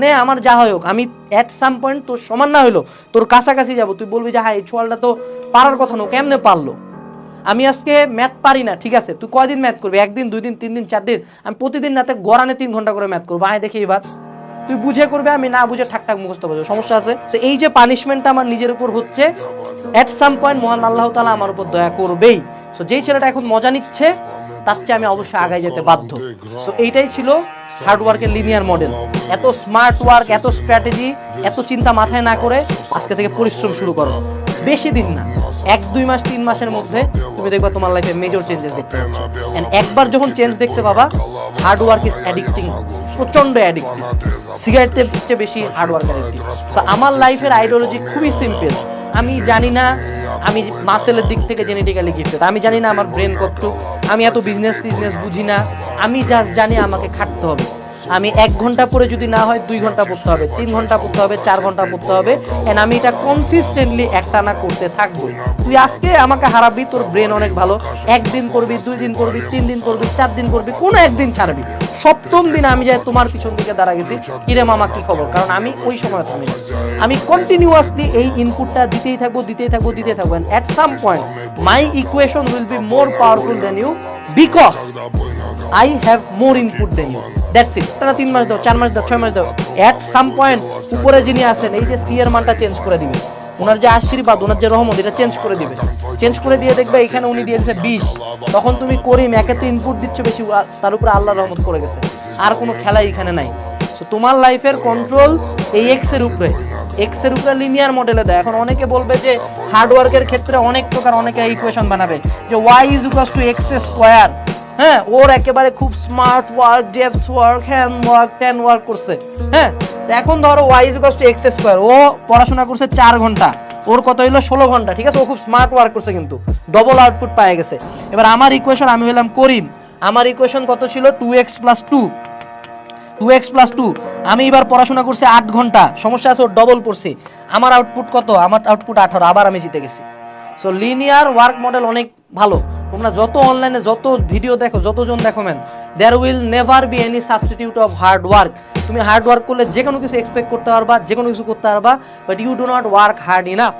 নে আমার যা হয় হোক, আমি অ্যাট সাম পয়েন্ট তোর সমান না হইলো তোর কাছাকাছি যাব, তুই বলবি যে হ্যাঁ এই ছোয়ালটা তো পারার কথা না, কেমনে পারলো। আমি আজকে ম্যাথ পারি না, ঠিক আছে, তুই কয়দিন ম্যাথ করবি, 1 দিন 2 দিন 3 দিন 4 দিন, আমি প্রতিদিন রাতে গড়ানে 3 ঘন্টা করে ম্যাথ করবো, আয় দেখি এবার তুই বুঝে করবে, আমি না বুঝে ঠাকঠাক মুখস্থ করবো, সমস্যা আছে। তো এই যে পানিশমেন্টটা আমার নিজের উপর হচ্ছে, অ্যাট সাম পয়েন্ট মহান আল্লাহ তাআলা আমার উপর দয়া করবেই। সো যেই ছেলেটা এখন মজা নিচ্ছে তার চেয়ে আমি অবশ্যই আগায় যেতে বাধ্য। সো এইটাই ছিল হার্ড ওয়ার্কের লিনিয়ার মডেল। এত স্মার্ট ওয়ার্ক, এত স্ট্র্যাটেজি, এত চিন্তা মাথায় না করে আজকে থেকে পরিশ্রম শুরু করো। বেশি দিন না, 1-2 মাস 3 মাসের মধ্যে তুমি দেখবা তোমার লাইফে মেজর চেঞ্জেস দেখতে পাচ্ছ। এন্ড একবার যখন চেঞ্জ দেখতে পাবা, হার্ড ওয়ার্ক ইজ অ্যাডিক্টিং, প্রচন্ড অ্যাডিক্টিভ, সিগারেটের চেয়ে বেশি হার্ড ওয়ার্ক অ্যাডিক্টিভ। সো আমার লাইফের আইডিওলজি খুবই সিম্পল। আমি জানি না আমি মাসেলের দিক থেকে জেনেটিক্যালি গিফটেড, আমি জানি না আমার ব্রেন কতটুক, আমি এত বিজনেস বুঝি না, আমি জাস্ট জানি আমাকে খাটতে হবে। আমি 1 ঘন্টা পরে যদি না হয় 2 ঘন্টা পড়তে হবে, 3 ঘন্টা পড়তে হবে, 4 ঘন্টা পড়তে হবে, এন্ড আমি এটা কনসিস্টেন্টলি একটানা করতে থাকবো। তুই আজকে আমাকে হারাবি, তোর ব্রেন অনেক ভালো, 1 দিন করবি, 2 দিন করবি, 3 দিন করবি, 4 দিন করবি, কোনো একদিন ছাড়বি, 7ম দিন আমি যাই তোমার পিছন দিকে দাঁড়া গেছি, কিরে মামা কি খবর, কারণ আমি ওই সময় থামি, আমি কন্টিনিউয়াসলি এই ইনপুটটা দিতেই থাকবো and at some point my equation will be more powerful than you, because I have more input than you. That's it. তারা 3 মাস দাও, 4 মাস দাও, 6 মাস দাও, at some point উপরে যিনি আছেন এই যে সি এর মানটা চেঞ্জ করে দিবে, ওনার যে আশীর্বাদ, ওনার যে রহমত, এটা চেঞ্জ করে দিবে, চেঞ্জ করে দিয়ে দেখবে এখানে উনি দিয়েছে 20, তখন তুমি করিম একে তো ইনপুট দিচ্ছ বেশি, তার উপরে আল্লাহর রহমত করে গেছে, আর কোনো খেলাই এখানে নাই। সো তোমার লাইফের কন্ট্রোল এই এক্স এর উপরে লিনিয়ার মডেলে দেয়। এখন অনেকে বলবে যে হার্ড ওয়ার্কের ক্ষেত্রে অনেক প্রকার, অনেকে ইকুয়েশন বানাবে যে y = x², হ্যাঁ, ওর একেবারে খুব smart work, depth work, hand work, 10 work করছে, হ্যাঁ, এখন ধরো y = x², ও পড়াশোনা করছে 4 ঘন্টা, ওর কত হইলো 16 ঘন্টা, ঠিক আছে, ও খুব স্মার্ট ওয়ার্ক করছে কিন্তু ডবল আউটপুট পায়ে গেছে। এবার আমার ইকুয়েশন, আমি হলাম করিম, আমার ইকুয়েশন কত ছিল 2x + 2, আমি এবার পড়াশোনা করছি 8 ঘন্টা, সমস্যা আছে, ওর ডবল পড়ছি, আমার আউটপুট কত, আমার আউটপুট 18, আবার আমি জিতে গেছি। সো লিনিয়ার ওয়ার্ক মডেল অনেক ভালো, তোমরা যত অনলাইনে যত ভিডিও দেখো, যতজন দেখো, man, there will never be any substitute of hard work. তুমি হার্ড ওয়ার্ক করলে যে কোনো কিছু এক্সপেক্ট করতে পারবা, যে কোনো কিছু করতে পারবা, but you do not work hard enough.